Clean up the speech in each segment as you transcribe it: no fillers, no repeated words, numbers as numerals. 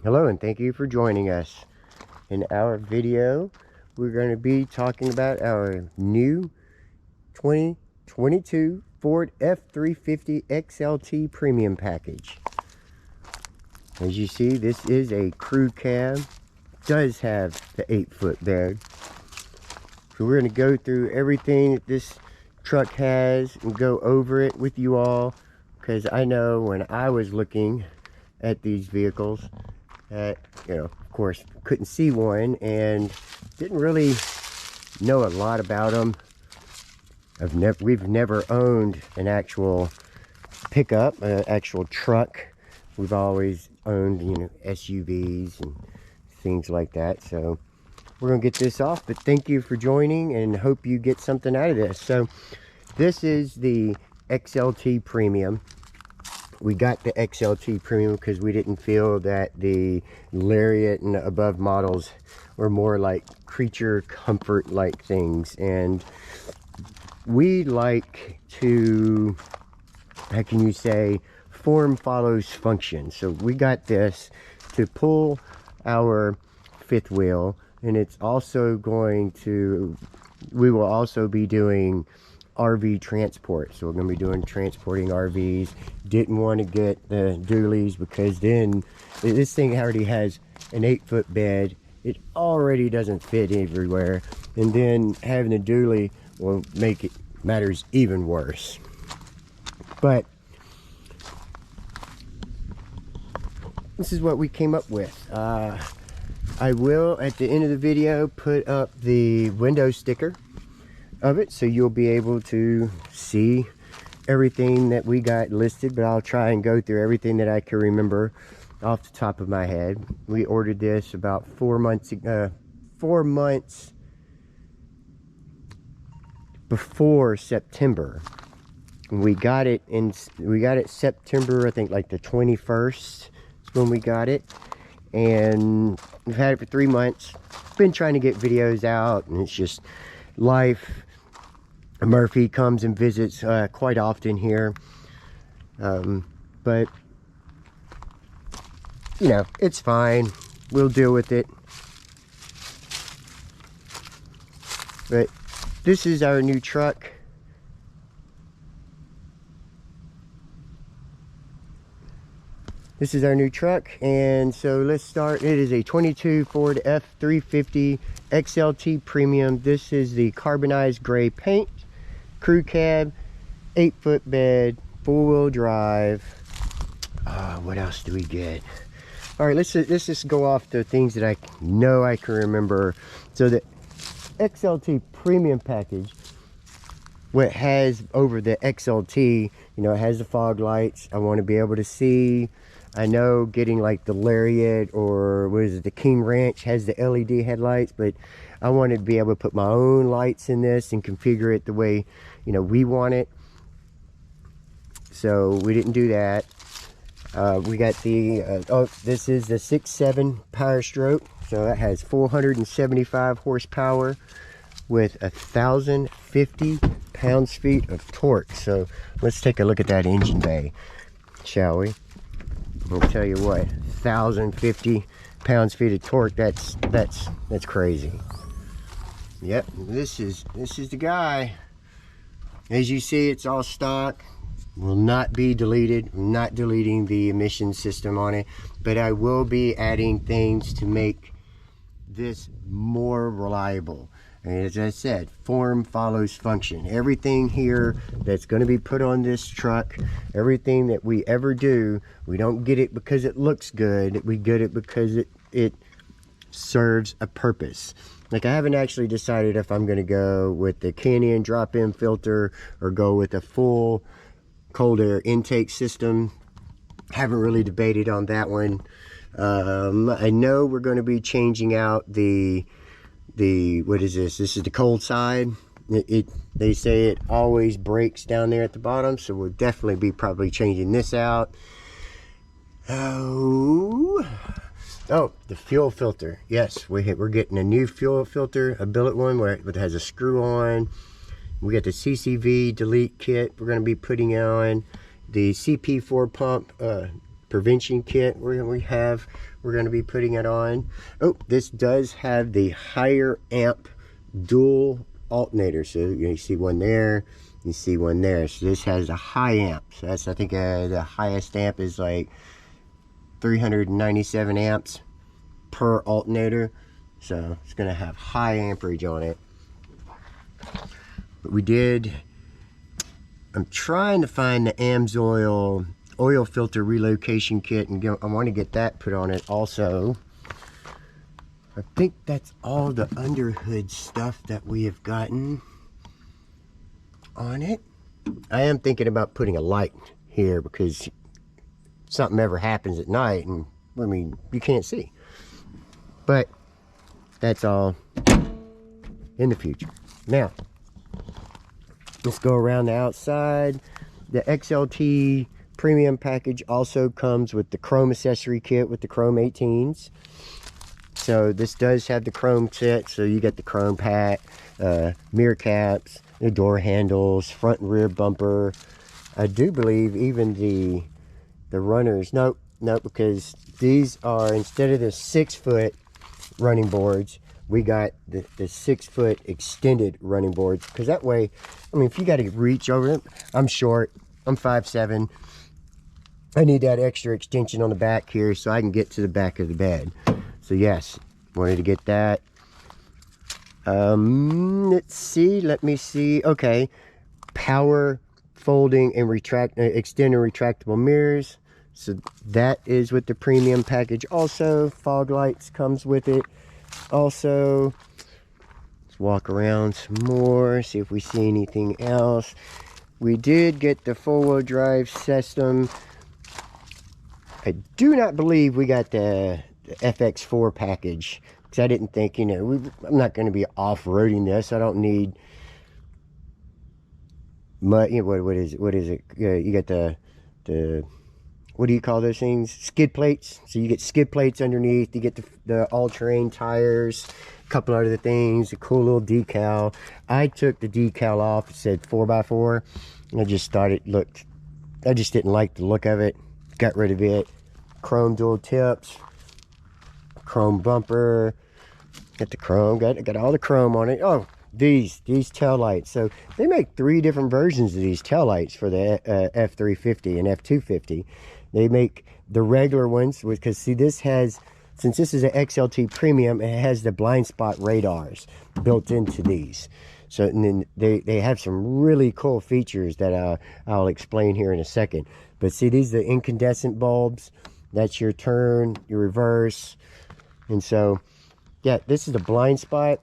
Hello and thank you for joining us. In our video, we're going to be talking about our new 2022 Ford F350 XLT Premium package. As you see, this is a crew cab. Does have the 8-foot bed. So we're going to go through everything that this truck has and go over it with you all, because I know when I was looking at these vehicles, of course, couldn't see one and didn't really know a lot about them. We've never owned an actual pickup, an actual truck. We've always owned, SUVs and things like that. So we're gonna get this off, but thank you for joining and hope you get something out of this. So this is the XLT Premium. We got the XLT Premium because we didn't feel that the Lariat and above models were more like creature comfort like things, and we like to, how can you say, form follows function. So we got this to pull our fifth wheel, and it's also going to, we will also be doing RV transport. So we're going to be doing transporting RVs. Didn't want to get the dualies because then this thing already has an 8-foot bed. It already doesn't fit everywhere, and then having a dually will make it matters even worse. But this is what we came up with. I will at the end of the video put up the window sticker of it, so you'll be able to see everything that we got listed, but I'll try and go through everything that I can remember off the top of my head. We ordered this about 4 months before September. We got it September, I think like the 21st is when we got it, and we've had it for 3 months. Been trying to get videos out, and it's just life. Murphy comes and visits quite often here, but it's fine. We'll deal with it. But this is our new truck. This is our new truck, and so let's start. It is a 22 Ford F350 XLT Premium. This is the carbonized gray paint, crew cab, 8-foot bed, 4-wheel drive. What else do we get? All right, let's just go off the things that I know I can remember. So the XLT Premium package, what has over the XLT, it has the fog lights. I want to be able to see. I know getting like the Lariat or what is it, the King Ranch has the LED headlights, but I wanted to be able to put my own lights in this and configure it the way we want it. So we didn't do that. We got the this is the 6.7 PowerStroke, so that has 475 horsepower with 1,050 pounds-feet of torque. So let's take a look at that engine bay, shall we? I'll tell you what, 1,050 pounds-feet of torque. That's crazy. Yep, this is the guy. As you see, it's all stock. Will not be deleted. I'm not deleting the emission system on it, but I will be adding things to make this more reliable. And as I said, form follows function. Everything here that's going to be put on this truck, everything that we ever do, we don't get it because it looks good. We get it because it serves a purpose. Like, I haven't actually decided if I'm going to go with the Canyon drop-in filter or go with a full cold air intake system. Haven't really debated on that one. I know we're going to be changing out the what is this? This is the cold side. They say it always breaks down there at the bottom, so we'll definitely be probably changing this out. Oh, the fuel filter. Yes, we're getting a new fuel filter, a billet one where it has a screw on. We got the CCV delete kit we're going to be putting on. The CP4 pump prevention kit we're going to be putting it on. Oh, this does have the higher amp dual alternator. So you see one there, you see one there. So this has a high amp. So that's, I think the highest amp is like 397 amps per alternator. So it's going to have high amperage on it. But we did, I'm trying to find the AMSOIL oil filter relocation kit, and I want to get that put on it also. I think that's all the underhood stuff that we have gotten on it. I am thinking about putting a light here because something ever happens at night and I mean you can't see. But that's all in the future. Now let's go around the outside. The XLT Premium package also comes with the chrome accessory kit with the chrome 18s. So this does have the chrome set. So you get the chrome pack, mirror caps, the door handles, front and rear bumper. I do believe even the runners. Nope, because these are, instead of the 6-foot running boards, we got the 6-foot extended running boards. Because that way, I mean, if you got to reach over it, I'm short, I'm 5'7". I need that extra extension on the back here so I can get to the back of the bed. So yes, wanted to get that. Let's see, let me see. Okay, power folding and extend and retractable mirrors. So that is with the premium package. Also, fog lights comes with it. Also, let's walk around some more, see if we see anything else. We did get the 4-wheel drive system. I do not believe we got the FX4 package, because I didn't think, you know, I'm not going to be off-roading this. I don't need mud. You know, what is it? You got the what do you call those things? Skid plates. So you get skid plates underneath. You get the all-terrain tires, a couple other things, a cool little decal. I took the decal off. It said 4x4. I just thought it looked, I just didn't like the look of it. Got rid of it. Chrome dual tips, chrome bumper, got the chrome, got all the chrome on it. Oh, these tail lights. So they make 3 different versions of these tail lights for the F350 and F250. They make the regular ones, because see, this has, since this is an XLT Premium, it has the blind spot radars built into these. So, and then they have some really cool features that I'll explain here in a second. But see, these are the incandescent bulbs. That's your turn, your reverse. And so, yeah, this is the blind spot.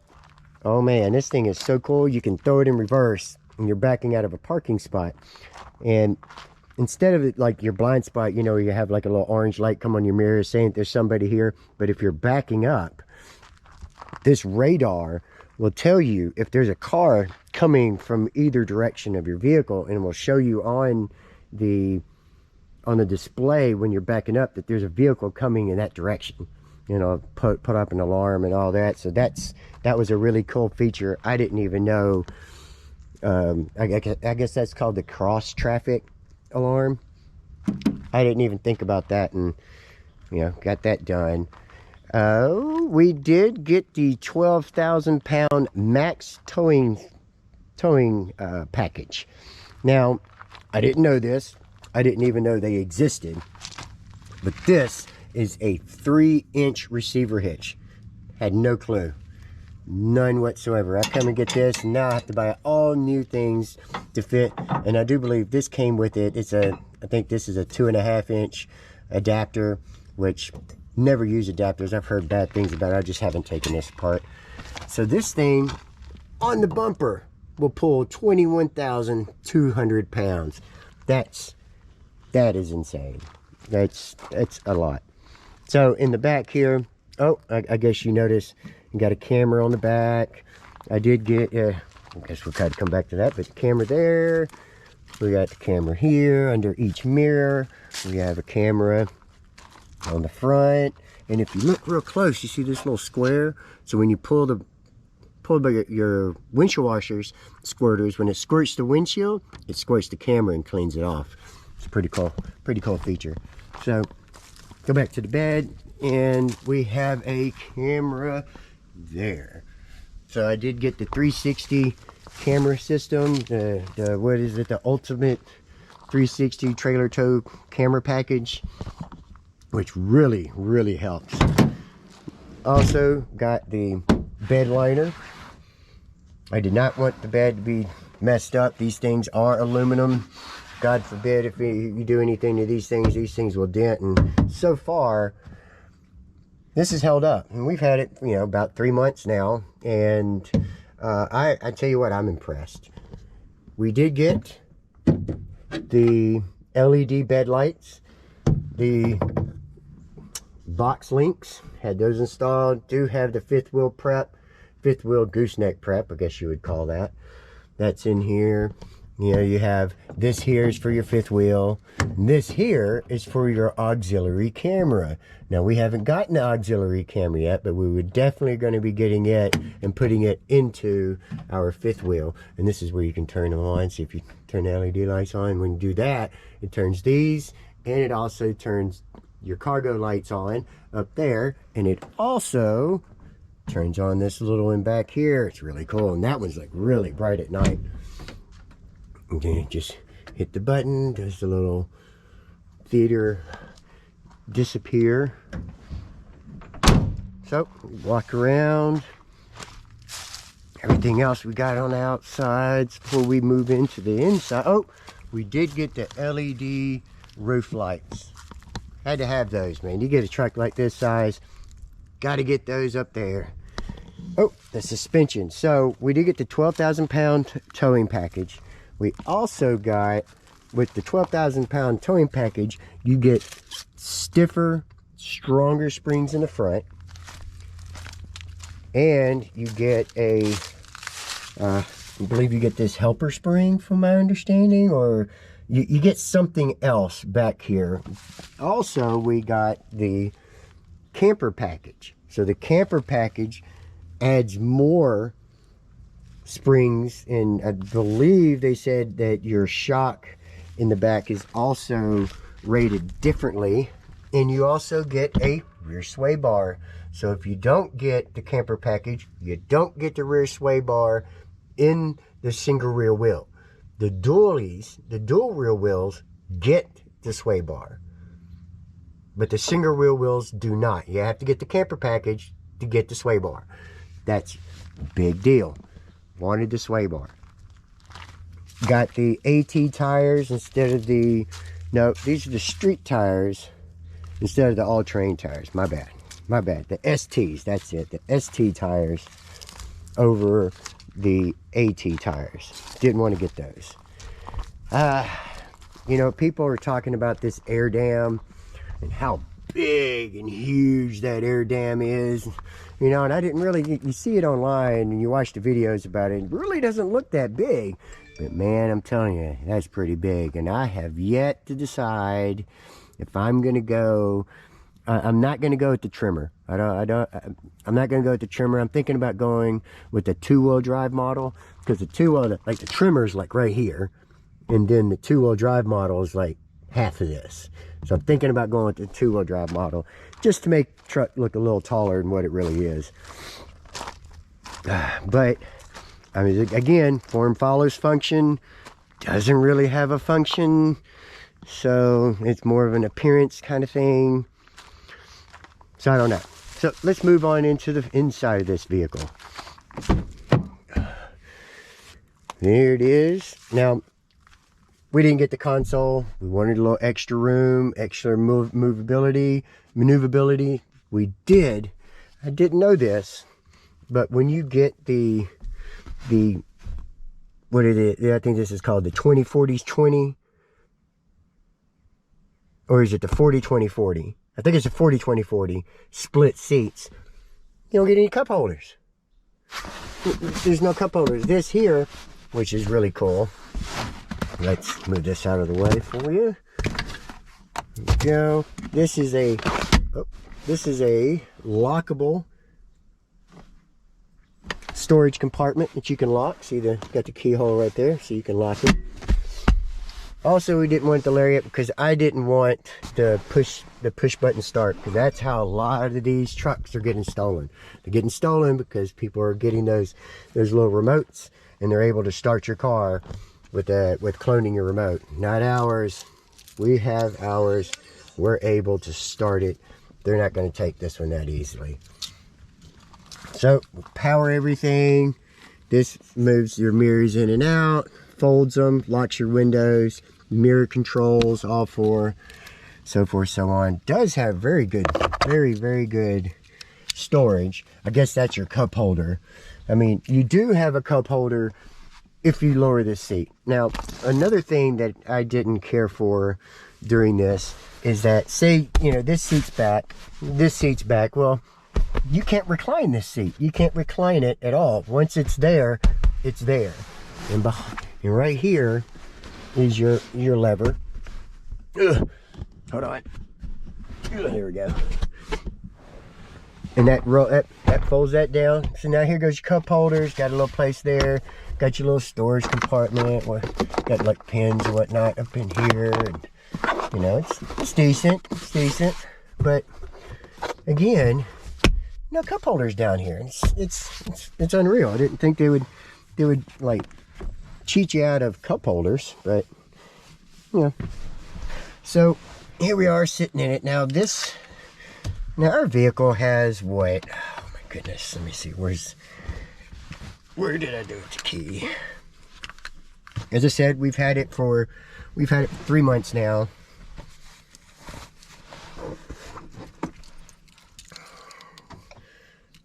Oh man, this thing is so cool. You can throw it in reverse and you're backing out of a parking spot. And instead of it, like your blind spot, you know, you have like a little orange light come on your mirror saying there's somebody here. But if you're backing up, this radar will tell you if there's a car coming from either direction of your vehicle, and it will show you on the display when you're backing up that there's a vehicle coming in that direction. You know, put up an alarm and all that. So that was a really cool feature. I didn't even know. I guess that's called the cross traffic alarm. I didn't even think about that, and you know, got that done. We did get the 12,000 pound max towing package. Now, I didn't know this. I didn't even know they existed. But this is a 3-inch receiver hitch. Had no clue. None whatsoever. I come and get this, and now I have to buy all new things to fit. And I do believe this came with it. I think this is a 2.5-inch adapter, which never use adapters. I've heard bad things about it. I just haven't taken this apart. So this thing on the bumper will pull 21,200 pounds. That is insane. That's a lot. So in the back here, oh, I guess you notice you got a camera on the back. I did get, I guess we'll try to come back to that, but the camera there. We got the camera here under each mirror. We have a camera on the front. And if you look real close, you see this little square. So when you pull your windshield washers, squirters, when it squirts the windshield, it squirts the camera and cleans it off. It's a pretty cool feature. So go back to the bed, and we have a camera there. So I did get the 360 camera system, the what is it, the ultimate 360 trailer tow camera package, which really helps. Also got the bed liner. I did not want the bed to be messed up. These things are aluminum. God forbid if you do anything to these things will dent, and so far this has held up, and we've had it, you know, about 3 months now, and I tell you what, I'm impressed. We did get the LED bed lights, the box links, had those installed. Do have the fifth wheel gooseneck prep, I guess you would call that. That's in here. You know, you have this here is for your fifth wheel. This here is for your auxiliary camera. Now, we haven't gotten the auxiliary camera yet, but we were definitely going to be getting it and putting it into our fifth wheel. And this is where you can turn them on. See if you turn the LED lights on. When you do that, it turns these, and it also turns your cargo lights on up there, and it also turns on this little one back here. It's really cool, and that one's like really bright at night. Okay, just hit the button, does the little theater disappear. So, walk around. Everything else we got on the outsides before we move into the inside. Oh, we did get the LED roof lights. Had to have those, man. You get a truck like this size, got to get those up there. Oh, the suspension. So, we did get the 12,000 pound towing package. We also got, with the 12,000 pound towing package, you get stiffer, stronger springs in the front. And you get a, I believe you get this helper spring from my understanding, or you get something else back here. Also, we got the camper package. So the camper package adds more springs, and I believe they said that your shock in the back is also rated differently, and you also get a rear sway bar. So if you don't get the camper package, you don't get the rear sway bar in the single rear wheel. The dual rear wheels get the sway bar, but the single rear wheels do not. You have to get the camper package to get the sway bar. That's a big deal. Wanted the sway bar. Got the AT tires instead of the, no, these are the street tires instead of the all-terrain tires. My bad. The STs, that's it. The ST tires over the AT tires. Didn't want to get those. You know, people are talking about this air dam and how big and huge that air dam is. You know, and I didn't really, you see it online and you watch the videos about it, it really doesn't look that big. But man, I'm telling you, that's pretty big. And I have yet to decide if I'm going to go, I'm not going to go with the trimmer. I'm not going to go with the trimmer. I'm thinking about going with the two-wheel drive model, because the two-wheel, like the trimmer is like right here. And then the two-wheel drive model is like half of this. So I'm thinking about going with the two-wheel drive model, just to make the truck look a little taller than what it really is. But I mean, again, form follows function. Doesn't really have a function, so it's more of an appearance kind of thing. So I don't know. So let's move on into the inside of this vehicle. There it is. Now, we didn't get the console. We wanted a little extra room, extra maneuverability. We did. I didn't know this, but when you get the what it is, I think this is called the 20-40-20, or is it the 40-20-40? I think it's a 40-20-40 split seats. You don't get any cup holders. There's no cup holders. This here, which is really cool. Let's move this out of the way for you. There we go. This is a lockable storage compartment that you can lock. See, got the keyhole right there, so you can lock it. Also, we didn't want the lariat because I didn't want the push button start, because that's how a lot of these trucks are getting stolen. They're getting stolen because people are getting those little remotes, and they're able to start your car with cloning your remote. Not ours. We have ours. We're able to start it. They're not going to take this one that easily. So, power everything. This moves your mirrors in and out, folds them, locks your windows, mirror controls, all four, so forth, so on. Does have very good, very, very good storage. I guess that's your cup holder. I mean, you do have a cup holder if you lower this seat. Now, another thing that I didn't care for during this is that, say, you know, this seat's back, well, you can't recline this seat. You can't recline it at all. Once it's there, it's there. And right here is your lever. Ugh. Hold on. Ugh, here we go. And that folds that down. So now here goes your cup holders. Got a little place there. Got your little storage compartment. Got like pens and whatnot up in here. And, you know, it's decent. It's decent. But again, no cup holders down here. It's unreal. I didn't think they would like cheat you out of cup holders, but you know. So here we are sitting in it. Now our vehicle has what? Oh my goodness. Let me see. Where did I do the key? As I said, we've had it for 3 months now.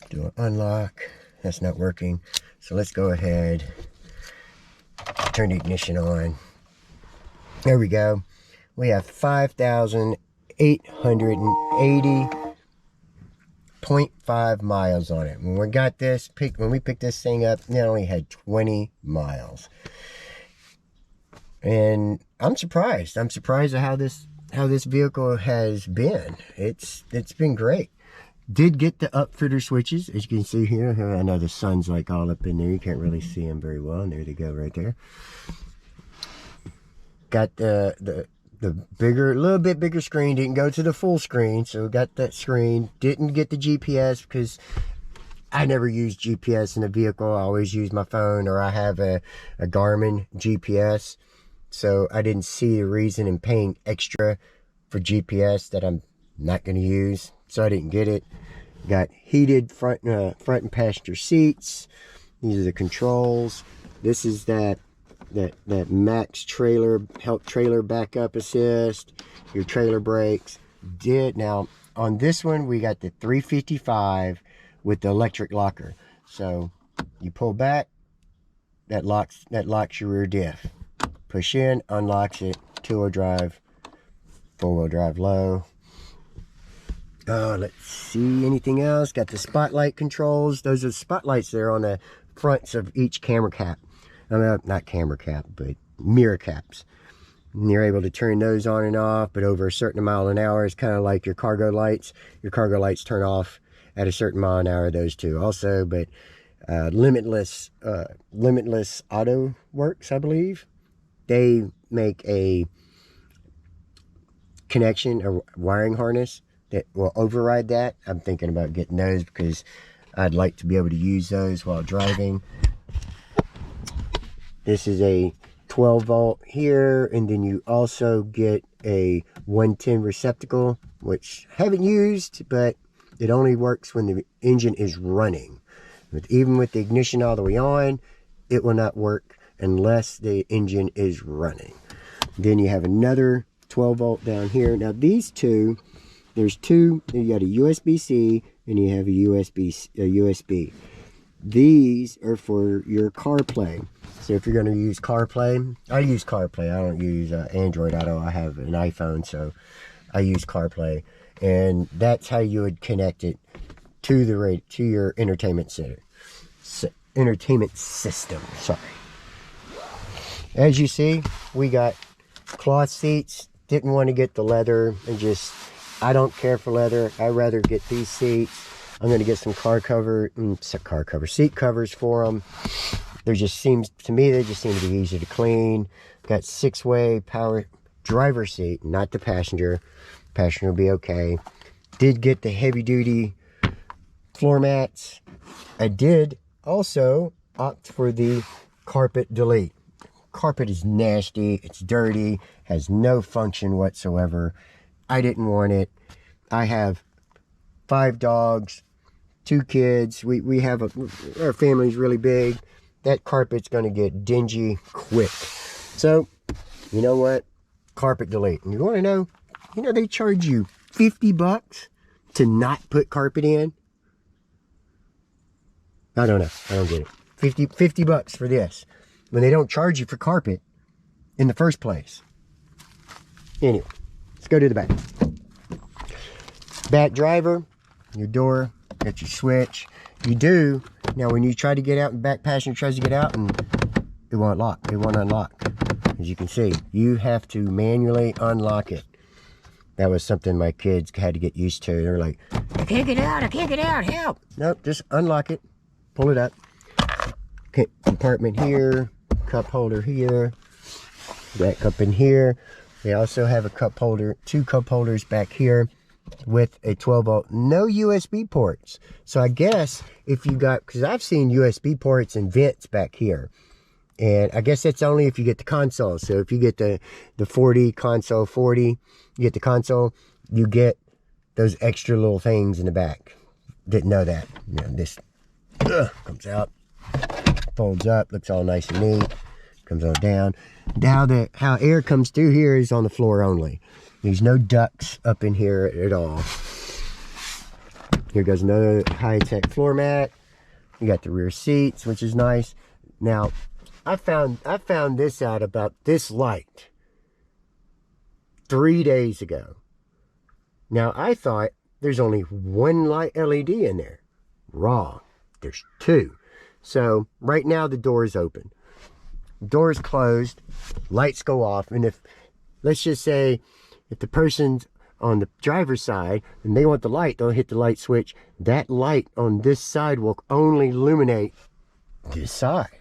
Do an unlock. That's not working. So let's go ahead, turn the ignition on. There we go. We have 5,880.5 miles on it. When we got this, when we picked this thing up, it only had 20 miles. And I'm surprised. I'm surprised at how this vehicle has been. It's been great. Did get the upfitter switches, as you can see here. I know the sun's like all up in there. You can't really see them very well. And there they go right there. Got the bigger, a little bit bigger screen. Didn't go to the full screen, so got that screen. Didn't get the GPS because I never use GPS in a vehicle. I always use my phone, or I have a Garmin GPS. So I didn't see the reason in paying extra for GPS that I'm not going to use. So I didn't get it. Got heated front and passenger seats. These are the controls. This is that max trailer, help trailer backup assist. Your trailer brakes. Now on this one we got the 355 with the electric locker. So you pull back, that locks your rear diff. Push in, unlocks it. 2-wheel drive, 4-wheel drive low. Let's see, anything else? Got the spotlight controls. Those are the spotlights there on the fronts of each camera cap. I mean, not camera cap, but mirror caps. And you're able to turn those on and off, but over a certain mile an hour, it's kind of like your cargo lights. Your cargo lights turn off at a certain mile an hour, those two also. But Limitless Auto Works, I believe. They make a connection, a wiring harness that will override that. I'm thinking about getting those because I'd like to be able to use those while driving. This is a 12 volt here, and then you also get a 110 receptacle, which I haven't used, but it only works when the engine is running. But even with the ignition all the way on, it will not work unless the engine is running. Then you have another 12 volt down here. Now these two, there's two. You got a USB-C and you have a USB. These are for your CarPlay. So if you're going to use CarPlay, I use CarPlay. I don't use Android Auto. I have an iPhone, so I use CarPlay, and that's how you would connect it to the to your entertainment system. Sorry. As you see, we got cloth seats. Didn't want to get the leather, and I don't care for leather. I'd rather get these seats. I'm going to get some seat covers for them. There just seems, to me, they just seem to be easy to clean. Got 6-way power driver seat, not the passenger. Passenger will be okay. Did get the heavy duty floor mats. I did also opt for the carpet delete. Carpet is nasty, it's dirty, has no function whatsoever. I didn't want it. I have 5 dogs, 2 kids. We have our family's really big. That carpet's gonna get dingy quick. So, you know what? Carpet delete. And you wanna know, they charge you 50 bucks to not put carpet in? I don't know, I don't get it. 50 bucks for this, when they don't charge you for carpet in the first place. Anyway, let's go to the back. Back driver, your door, got your switch. You do, now when you try to get out, and back passenger tries to get out, and it won't lock, it won't unlock. As you can see, you have to manually unlock it. That was something my kids had to get used to. They're like, I can't get out, help. Nope, just unlock it, pull it up. Okay, compartment here, cup holder here, back up in here. They also have a cup holder, 2 cup holders back here with a 12-volt, no USB ports. So I guess if you got, because I've seen USB ports and vents back here, and I guess that's only if you get the console. So if you get the 40 console 40, you get the console, you get those extra little things in the back. Didn't know that. This comes out, folds up, looks all nice and neat, comes on down. Now how air comes through here is on the floor only. There's no ducts up in here at all. Here goes another high-tech floor mat. You got the rear seats, which is nice. Now, I found this out about this light 3 days ago. Now, I thought there's only 1 light LED in there. Wrong. There's 2. So, right now the door is open. Door is closed. Lights go off. And if, let's just say, if the person's on the driver's side and they want the light, they'll hit the light switch. That light on this side will only illuminate this side,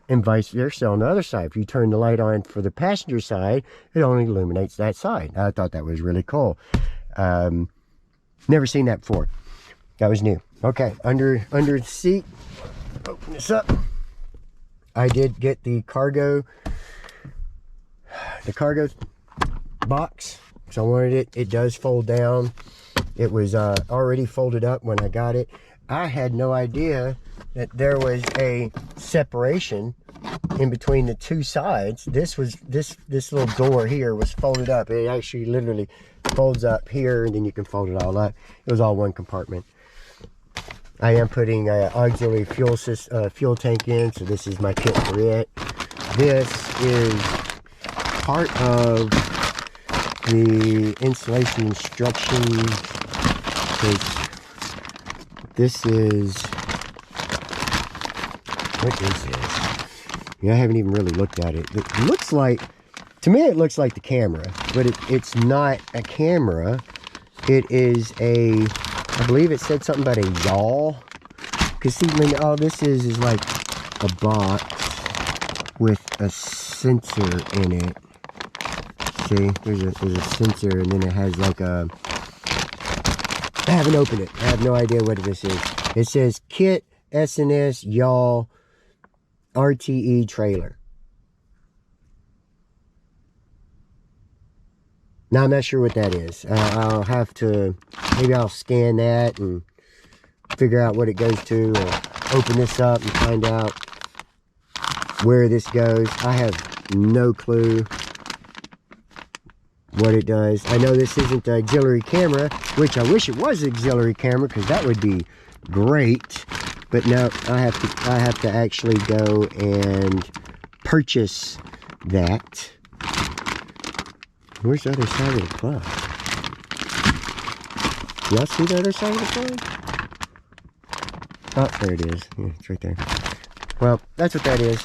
and vice versa on the other side. If you turn the light on for the passenger side, it only illuminates that side. I thought that was really cool. Never seen that before. That was new. Okay, under the seat, open this up. I did get the cargo box. So I wanted it. It does fold down. It was already folded up when I got it. I had no idea that there was a separation in between the 2 sides. This little door here was folded up. It actually literally folds up here, and then you can fold it all up. It was all one compartment. I am putting an auxiliary fuel tank in, so this is my kit for it. This is part of the installation instructions, because this is, what is this? Yeah, I haven't even really looked at it. It looks like, to me it looks like the camera, but it's not a camera. It is a, I believe it said something about a yaw. Because see, all this is like a box with a sensor in it. See, there's a sensor, and then it has like a, I haven't opened it. I have no idea what this is. It says kit SNS yaw RTE trailer. Now I'm not sure what that is. I'll have to, maybe I'll scan that and figure out what it goes to, or open this up and find out where this goes. I have no clue what it does. I know this isn't the auxiliary camera, which I wish it was auxiliary camera, because that would be great. But no, I have to actually go and purchase that. Where's the other side of the plug? Y'all see the other side of the plug? Oh, there it is. Yeah, it's right there. Well, that's what that is.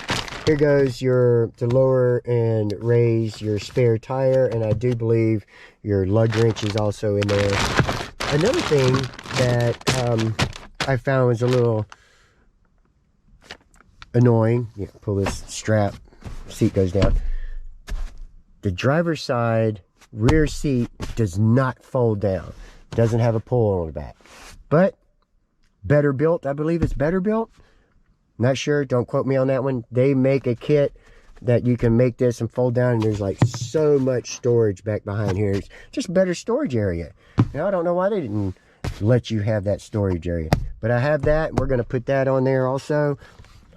Here goes to lower and raise your spare tire, and I do believe your lug wrench is also in there. Another thing that I found was a little annoying. You pull this strap, seat goes down. The driver's side rear seat does not fold down. Doesn't have a pull on the back. But better built, I believe it's better built. Not sure, don't quote me on that one. They make a kit that you can make this and fold down, and there's like so much storage back behind here. It's just a better storage area. Now I don't know why they didn't let you have that storage area, but I have that. We're going to put that on there also.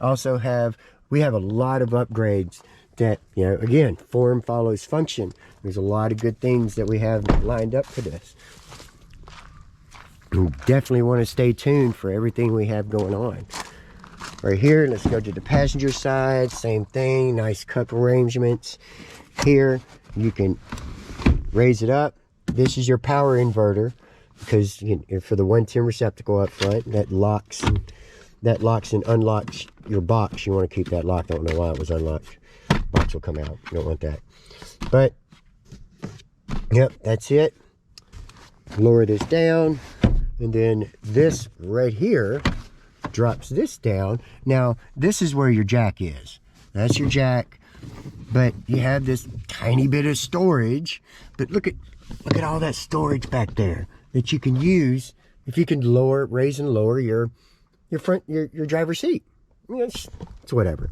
We have a lot of upgrades that, you know, again, form follows function. There's a lot of good things that we have lined up for this. You definitely want to stay tuned for everything we have going on. Right here, let's go to the passenger side. Same thing, nice cup arrangements. Here, you can raise it up. This is your power inverter, because for the 110 receptacle up front, that locks and unlocks your box. You want to keep that locked. I don't know why it was unlocked. Box will come out. You don't want that. But yep, that's it. Lower this down, and then this right here drops this down. Now this is where your jack is. That's your jack, but you have this tiny bit of storage. But look at all that storage back there that you can use if you can raise and lower your driver's seat. I mean, it's whatever.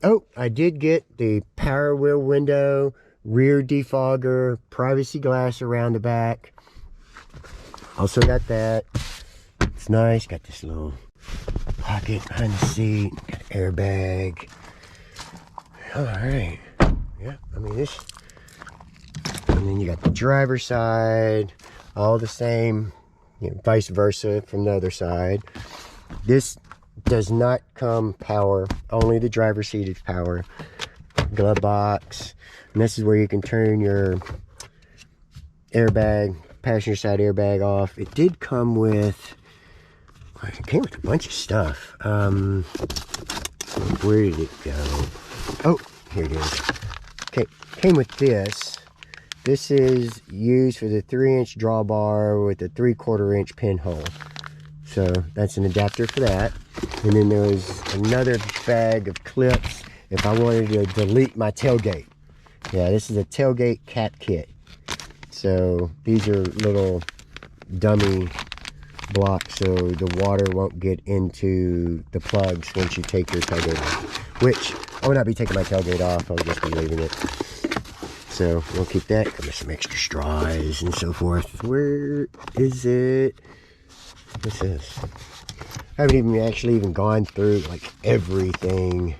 Oh, I did get the power wheel window, rear defogger, privacy glass around the back. Also got that. It's nice. Got this little pocket behind the seat. Got an airbag. All right. Yeah, I mean this. And then you got the driver's side, all the same, you know, vice versa from the other side. This does not come power, only the driver's seat is power. Glove box, and this is where you can turn your airbag, passenger side airbag off. It did come with, it came with a bunch of stuff. Where did it go? Oh, here it is. Okay, came with this. This is used for the 3-inch drawbar with a 3/4 inch pinhole. So that's an adapter for that. And then there was another bag of clips if I wanted to delete my tailgate. Yeah, this is a tailgate cap kit. So these are little dummy blocks so the water won't get into the plugs once you take your tailgate off. Which, I will not be taking my tailgate off, I'll just be leaving it. So we'll keep that. Got some extra straws and so forth. Where is it? What's this? I haven't actually gone through like everything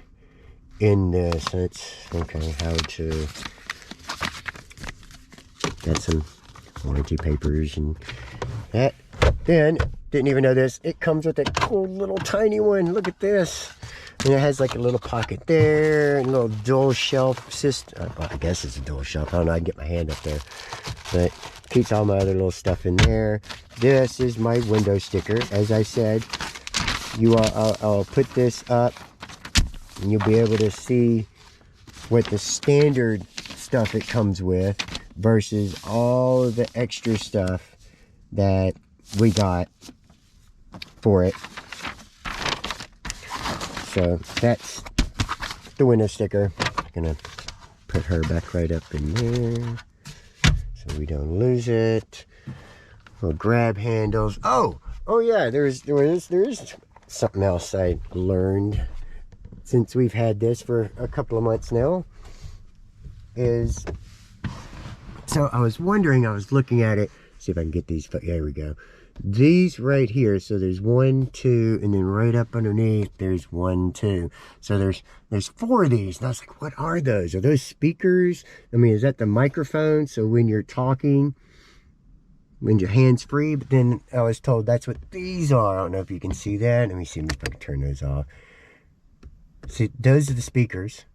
in this. It's okay. How to. Got some warranty papers and that. Then didn't even know this. It comes with a cool little tiny one. Look at this. And it has like a little pocket there, and a little dual shelf system. Well, I guess it's a dual shelf. I don't know. I can get my hand up there, but keeps all my other little stuff in there. This is my window sticker. As I said, I'll put this up, and you'll be able to see what the standard stuff it comes with versus all of the extra stuff that we got for it. So that's the window sticker. I'm gonna put her back right up in there so we don't lose it. Little grab handles. Oh yeah, there is something else I learned since we've had this for a couple of months now. So I was wondering, I was looking at it, see if I can get these. There we go. These right here, so there's 1, 2, and then right up underneath there's 1, 2. So there's 4 of these, and I was like, what are those? Are those speakers? I mean, is that the microphone? So when you're talking, when your hands free, but then I was told that's what these are. I don't know if you can see that. Let me see if I can turn those off. See, those are the speakers.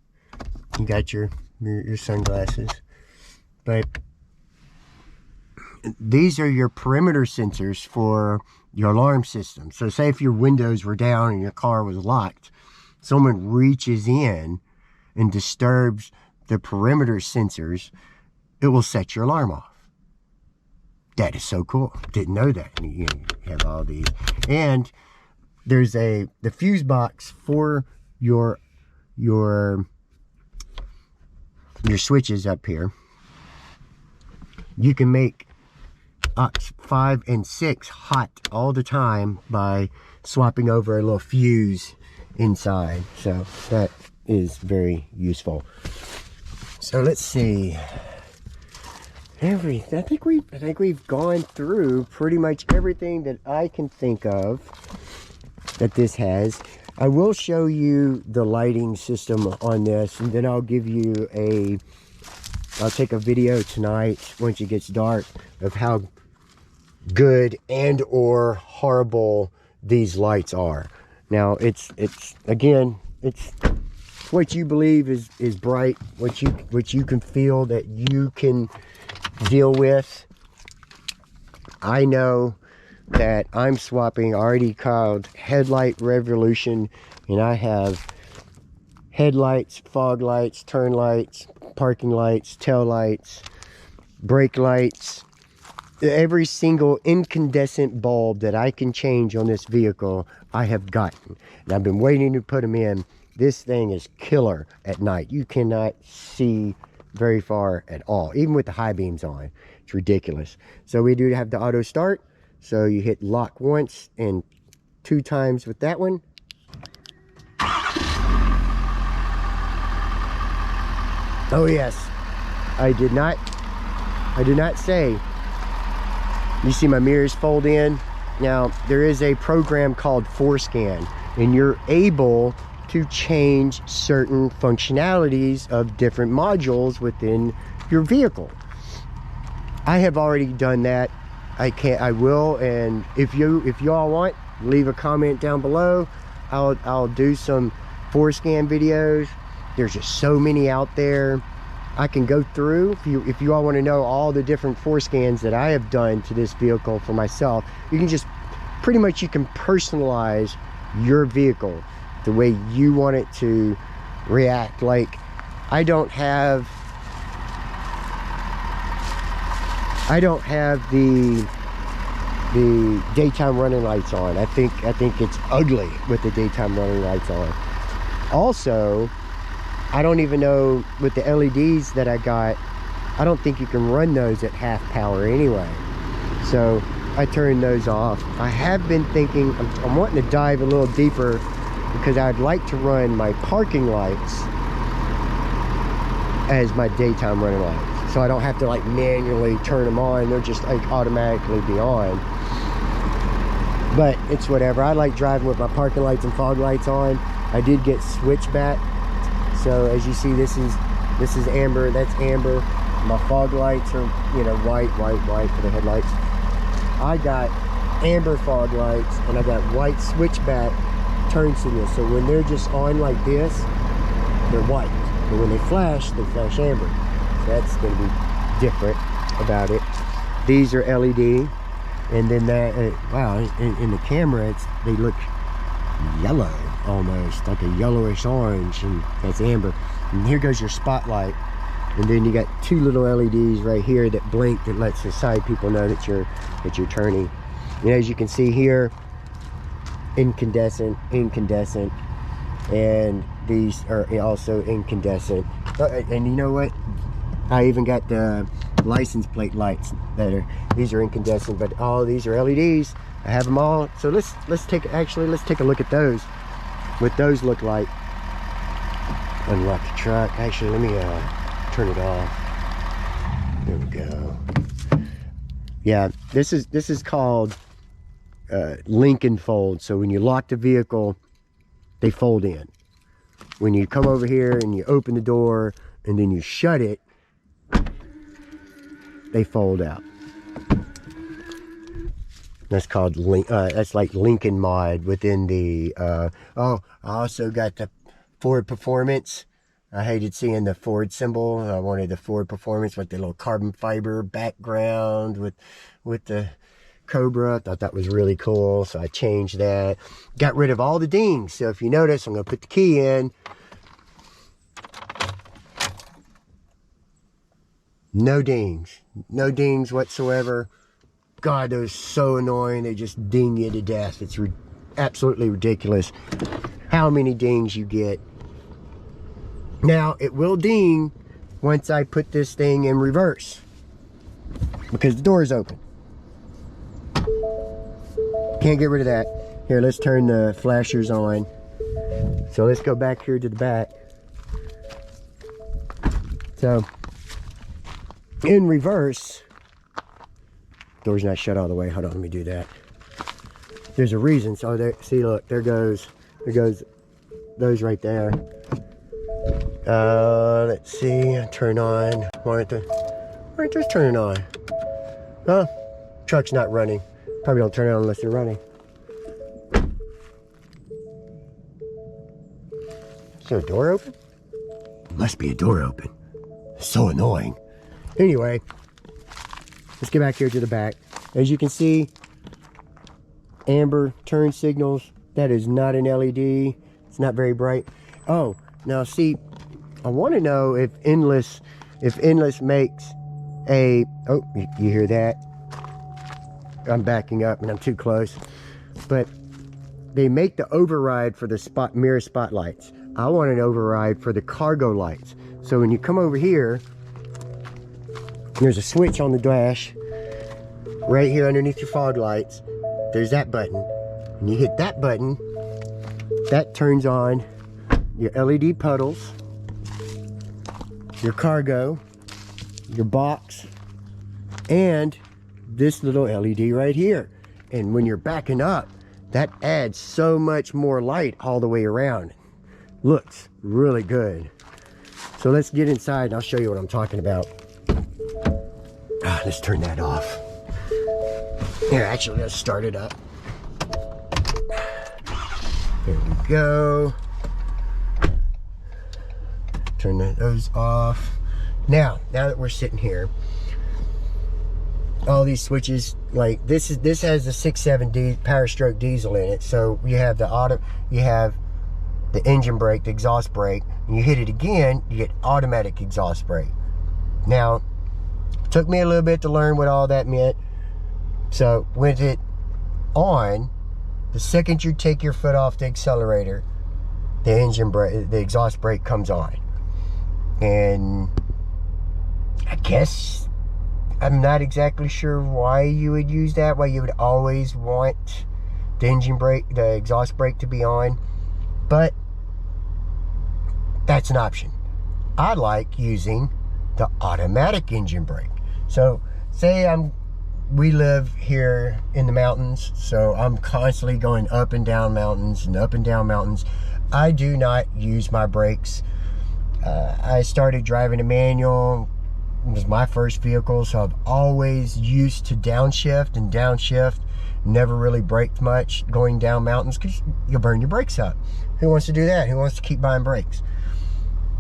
You got your sunglasses, but these are your perimeter sensors for your alarm system. So say if your windows were down and your car was locked, someone reaches in and disturbs the perimeter sensors, it will set your alarm off. That is so cool. Didn't know that. You have all these. And there's the fuse box for your switches up here. You can make aux 5 and 6 hot all the time by swapping over a little fuse inside, so that is very useful. So let's see, I think we've gone through pretty much everything that I can think of that this has. I will show you the lighting system on this, and then I'll take a video tonight once it gets dark of how good and or horrible these lights are. Now it's again, it's what you believe is bright, what you can feel that you can deal with. I know that I'm swapping, already called Headlight Revolution, and I have headlights, fog lights, turn lights, parking lights, tail lights, brake lights, every single incandescent bulb that I can change on this vehicle I have gotten, and I've been waiting to put them in. This thing is killer at night. You cannot see very far at all, even with the high beams on. It's ridiculous. So we do have the auto start, so you hit lock once and 2 times with that one. Oh yes, I did not say, you see my mirrors fold in. Now there is a program called ForeScan, and you're able to change certain functionalities of different modules within your vehicle. I have already done that. I will, and if you all want, leave a comment down below. I'll do some ForeScan videos. There's just so many out there. I can go through, if you all want to know all the different ForeScans that I have done to this vehicle for myself. You can just pretty much, you can personalize your vehicle the way you want it to react. Like, I don't have the daytime running lights on. I think it's ugly with the daytime running lights on. Also, I don't even know, with the LEDs that I got, I don't think you can run those at half power anyway. So I turned those off. I have been thinking, I'm wanting to dive a little deeper, because I'd like to run my parking lights as my daytime running lights, so I don't have to like manually turn them on. They're just like automatically be on. But it's whatever. I like driving with my parking lights and fog lights on. I did get switchback, so as you see, this is amber, that's amber. My fog lights are, you know, white for the headlights. I got amber fog lights, and I got white switchback turn signals. So when they're just on like this, they're white, but when they flash amber. So that's going to be different about it. These are LED, and then that wow, in the camera they look yellow, almost like a yellowish orange, and that's amber. And here goes your spotlight, and then you got 2 little LEDs right here that blink, that lets the side people know that you're turning. And as you can see here, incandescent, and these are also incandescent. And you know what, I even got the license plate lights that are, these are incandescent, but all these are LEDs. I have them all. So let's take a look at those, what those look like. Unlock the truck. Actually, let me turn it off. There we go. Yeah, this is called link and fold. So when you lock the vehicle, they fold in. When you come over here and you open the door and then you shut it, they fold out. That's called link. That's like Lincoln mod within the. Oh, I also got the Ford Performance. I hated seeing the Ford symbol. I wanted the Ford Performance with the little carbon fiber background with the Cobra. I thought that was really cool, so I changed that. Got rid of all the dings. So if you notice, I'm going to put the key in. No dings. No dings whatsoever. God, those are so annoying. They just ding you to death. It's absolutely ridiculous how many dings you get. Now, it will ding once I put this thing in reverse because the door is open. Can't get rid of that. Here, let's turn the flashers on. So let's go back here to the back. So, in reverse, door's not shut all the way. Hold on, let me do that. There's a reason. So there, see, look, there goes those right there. Let's see, turn on. Why aren't those turning on? Huh? Truck's not running. Probably don't turn it on unless they're running. Is there a door open? Must be a door open. So annoying. Anyway, let's get back here to the back. As you can see, amber turn signals. That is not an LED. It's not very bright. Oh, now see, I want to know if Endless makes a, oh, you hear that? I'm backing up and I'm too close. But they make the override for the mirror spotlights. I want an override for the cargo lights. So when you come over here, there's a switch on the dash right here underneath your fog lights. There's that button. When you hit that button, that turns on your LED puddles, your cargo, your box, and this little LED right here. And when you're backing up, that adds so much more light all the way around. Looks really good. So let's get inside and I'll show you what I'm talking about. Let's turn that off. Here, actually, let's start it up. There we go. Turn those off. Now that we're sitting here, all these switches, like this has the 6.7 PowerStroke diesel in it. So you have the engine brake, the exhaust brake, and you hit it again, you get automatic exhaust brake. Now, it took me a little bit to learn what all that meant. So with it on, the second you take your foot off the accelerator, the engine brake, the exhaust brake comes on. And I guess I'm not exactly sure why you would use that, why you would always want the engine brake, the exhaust brake to be on, but that's an option. I like using the automatic engine brake. So say we live here in the mountains, so I'm constantly going up and down mountains and up and down mountains. I do not use my brakes. I started driving a manual. It was my first vehicle, so I've always used to downshift, and downshift never really braked much going down mountains because you'll burn your brakes up. Who wants to do that? Who wants to keep buying brakes?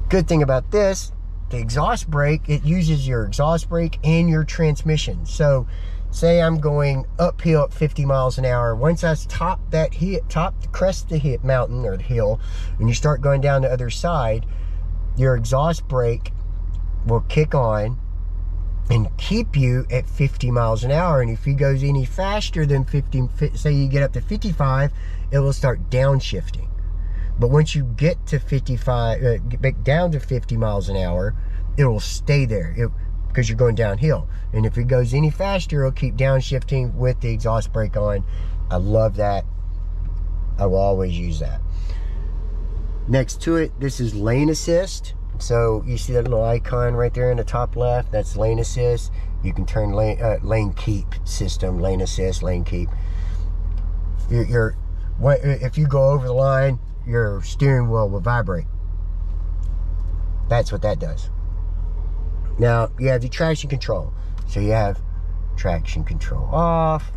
Good thing about this, the exhaust brake, it uses your exhaust brake and your transmission. So say I'm going uphill at 50 miles an hour. Once I top the crest of the mountain or the hill, and you start going down the other side, your exhaust brake will kick on and keep you at 50 miles an hour. And if he goes any faster than 50, say you get up to 55, it will start downshifting. But once you get to 55, back down to 50 miles an hour, it will stay there because you're going downhill. And if it goes any faster, it'll keep downshifting with the exhaust brake on. I love that. I will always use that. Next to it, this is lane assist. So you see that little icon right there in the top left? That's lane assist. You can turn lane keep system, lane assist, lane keep. If you go over the line, your steering wheel will vibrate. That's what that does. Now you have your traction control. So you have traction control off,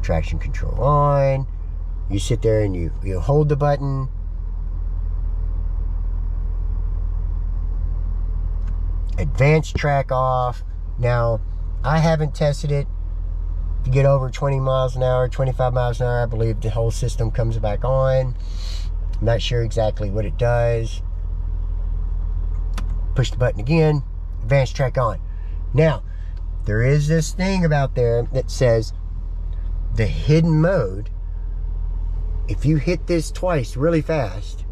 traction control on. You sit there and you hold the button. Advanced track off. Now, I haven't tested it to get over 20 miles an hour, 25 miles an hour. I believe the whole system comes back on. I'm not sure exactly what it does. Push the button again, advanced track on. Now, there is this thing about there that says the hidden mode if you hit this twice really fast,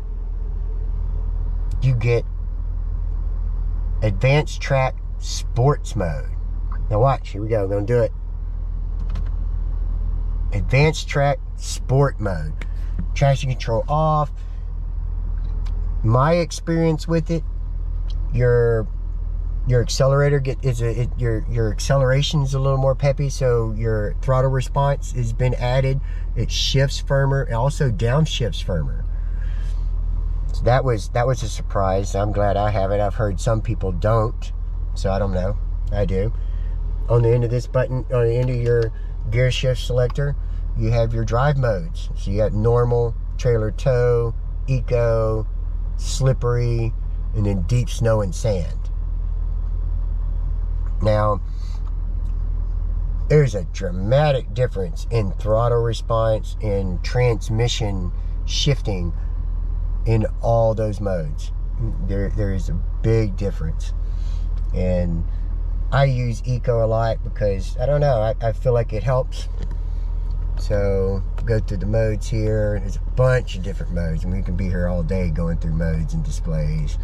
you get Advanced Track Sports Mode. Now watch, here we go, we're gonna do it. Advanced Track Sport Mode. Traction control off. My experience with it, your accelerator your acceleration is a little more peppy, so your throttle response has been added. It shifts firmer, and also downshifts firmer. So that was a surprise. I'm glad I have it. I've heard some people don't, so I don't know. I do. On the end of this button, on the end of your gear shift selector, you have your drive modes. So you got normal, trailer tow, eco, slippery, and then deep snow and sand. Now, there's a dramatic difference in throttle response and transmission shifting in all those modes. There is a big difference. And I use eco a lot because, I don't know, I feel like it helps. So go through the modes here. There's a bunch of different modes, and we can be here all day going through modes and displays.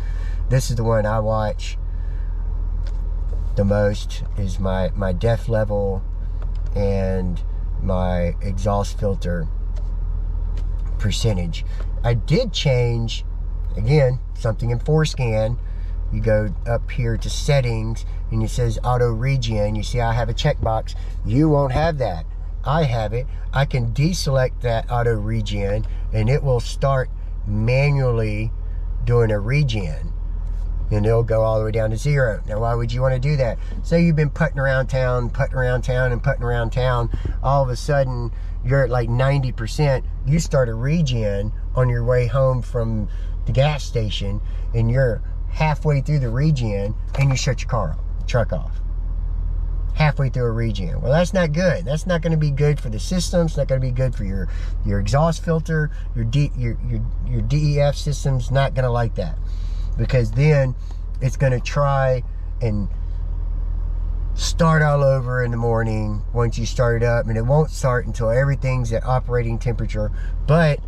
This is the one I watch the most, is my def level and my exhaust filter percentage. I did change, again, something in ForeScan. You go up here to settings and it says auto regen. You see I have a checkbox. You won't have that. I have it. I can deselect that auto regen and it will start manually doing a regen, and it'll go all the way down to 0. Now, why would you want to do that? Say you've been putting around town, all of a sudden you're at like 90%, you start a regen on your way home from the gas station, and you're halfway through the regen and you shut your truck off. Halfway through a regen. Well, that's not good. That's not going to be good for the system. It's not going to be good for your exhaust filter. Your DEF system's not going to like that, because then it's going to try and start all over in the morning once you start it up, and it won't start until everything's at operating temperature. But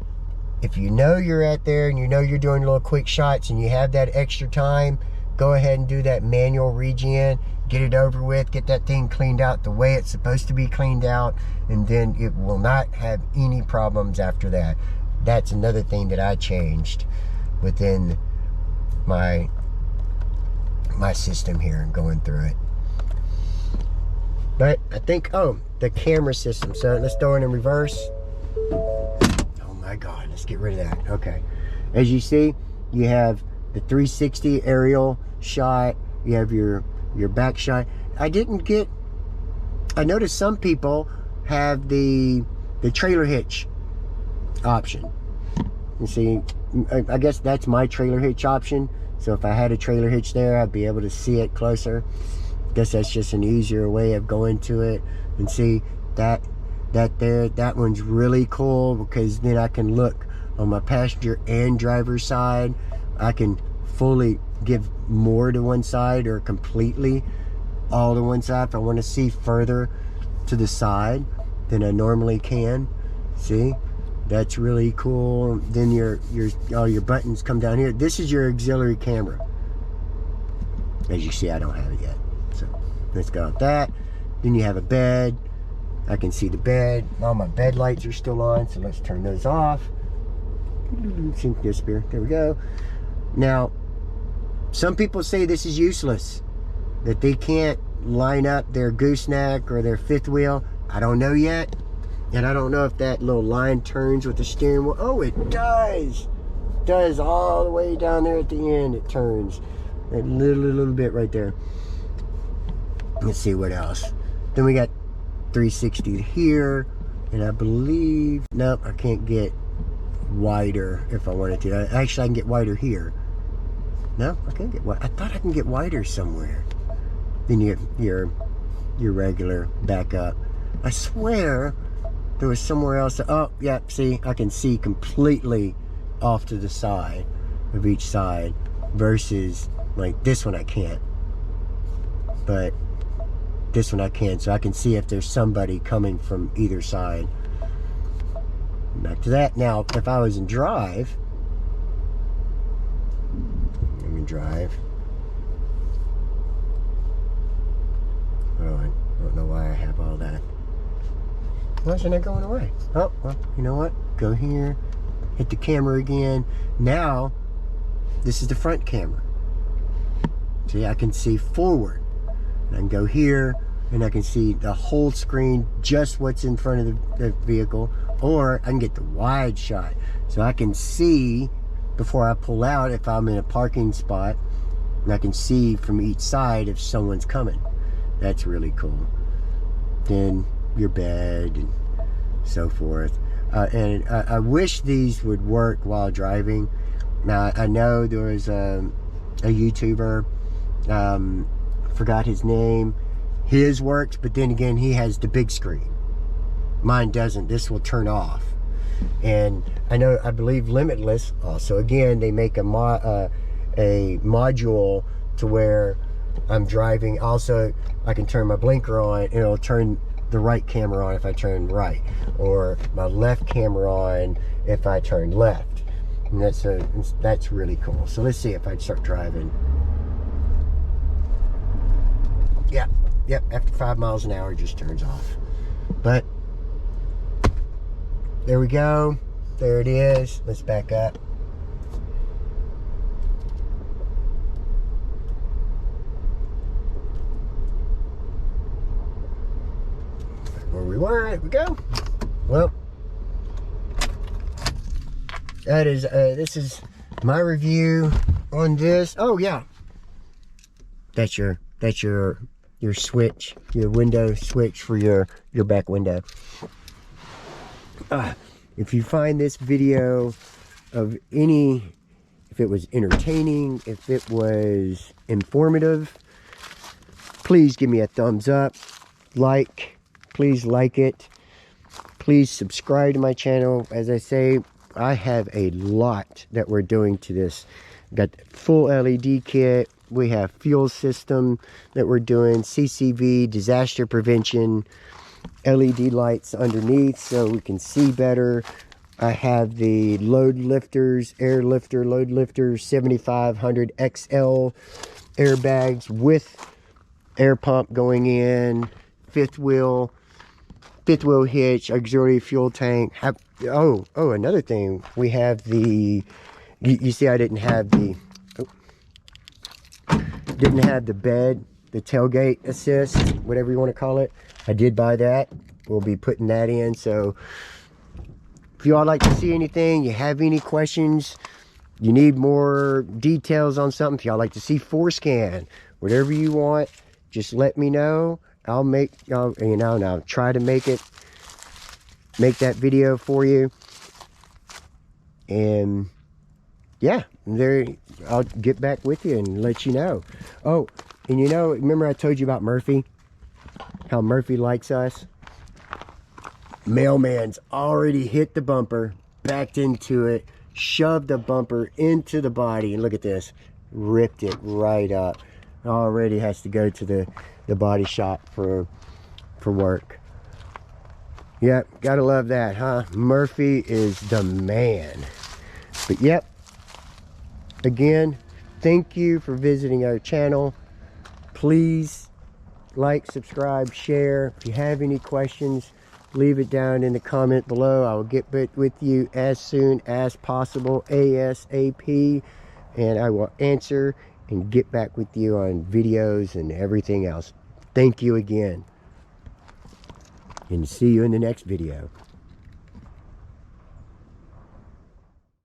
if you know you're at there and you know you're doing little quick shots and you have that extra time, go ahead and do that manual regen, get it over with, get that thing cleaned out the way it's supposed to be cleaned out, and then it will not have any problems after that. That's another thing that I changed within my system here and going through it. But I think, oh, the camera system. So let's throw it in reverse. Oh my God, let's get rid of that. Okay. As you see, you have the 360 aerial shot. You have your back shot. I noticed some people have the trailer hitch option. You see, I guess that's my trailer hitch option. So if I had a trailer hitch there, I'd be able to see it closer. I guess that's just an easier way of going to it. And see that one's really cool, because then I can look on my passenger and driver side. I can fully give more to one side or completely all to one side if I want to see further to the side than I normally can. See, that's really cool. Then all your buttons come down here. This is your auxiliary camera. As you see, I don't have it yet, so let's go with that. Then you have a bed. I can see the bed. All my bed lights are still on, so let's turn those off. Sync this here. There we go. Now, some people say this is useless, that they can't line up their gooseneck or their fifth wheel. I don't know yet, and I don't know if that little line turns with the steering wheel. Oh, it does. It does all the way down there at the end. It turns a little bit right there. Let's see what else. Then we got 360 here, and I believe, nope, I can't get wider if I wanted to. Actually, I can get wider here. No, I can't get wide. I thought I can get wider somewhere. Then you have your regular backup. I swear there was somewhere else. Oh, yeah, see, I can see completely off to the side of each side, versus like this one I can't. But this one I can, so I can see if there's somebody coming from either side. Back to that. Now, if I was in drive, let me drive. Oh, I don't know why I have all that. Why isn't it going away? Oh, well, you know what? Go here, hit the camera again. Now, this is the front camera. See, I can see forward. And I can go here, and I can see the whole screen, just what's in front of the vehicle. Or I can get the wide shot. So I can see, before I pull out, if I'm in a parking spot, and I can see from each side if someone's coming. That's really cool. Then your bed and so forth. And I wish these would work while driving. Now, I know there was a YouTuber, forgot his name. His works, but then again, he has the big screen. Mine doesn't. This will turn off. And I believe Limitless also, again, they make a module to where I'm driving. Also, I can turn my blinker on, and it'll turn the right camera on if I turn right, or my left camera on if I turn left. And that's really cool. So let's see if I start driving. Yep, after 5 miles an hour, it just turns off. But there we go. There it is. Let's back up. Where we were, there we go. Well, that is this is my review on this. Oh yeah, that's your switch, your window switch for your back window. If you find this video of if it was entertaining, if it was informative, please give me a thumbs up. Please like it. Please subscribe to my channel. As I say, I have a lot that we're doing to this. Got the full LED kit. We have fuel system that we're doing, CCV, disaster prevention, LED lights underneath so we can see better. I have the load lifters, load lifters, 7500 XL airbags with air pump going in, fifth wheel hitch, auxiliary fuel tank. Another thing, we have the, you see I didn't have the bed, the tailgate assist, whatever you want to call it. I did buy that. We'll be putting that in. So if you all like to see anything, you have any questions, you need more details on something, if y'all like to see forescan, whatever you want, just let me know. I'll I'll try to make that video for you. And yeah, I'll get back with you and let you know. Oh, and remember I told you about Murphy? How Murphy likes us? Mailman's already hit the bumper, backed into it, shoved the bumper into the body, and look at this, ripped it right up. Already has to go to the body shop for work. Yep, gotta love that, huh? Murphy is the man. But yep, again, thank you for visiting our channel. Please like, subscribe, share. If you have any questions, leave it down in the comment below. I will get back with you as soon as possible, ASAP, and I will answer and get back with you on videos and everything else. Thank you again, and see you in the next video.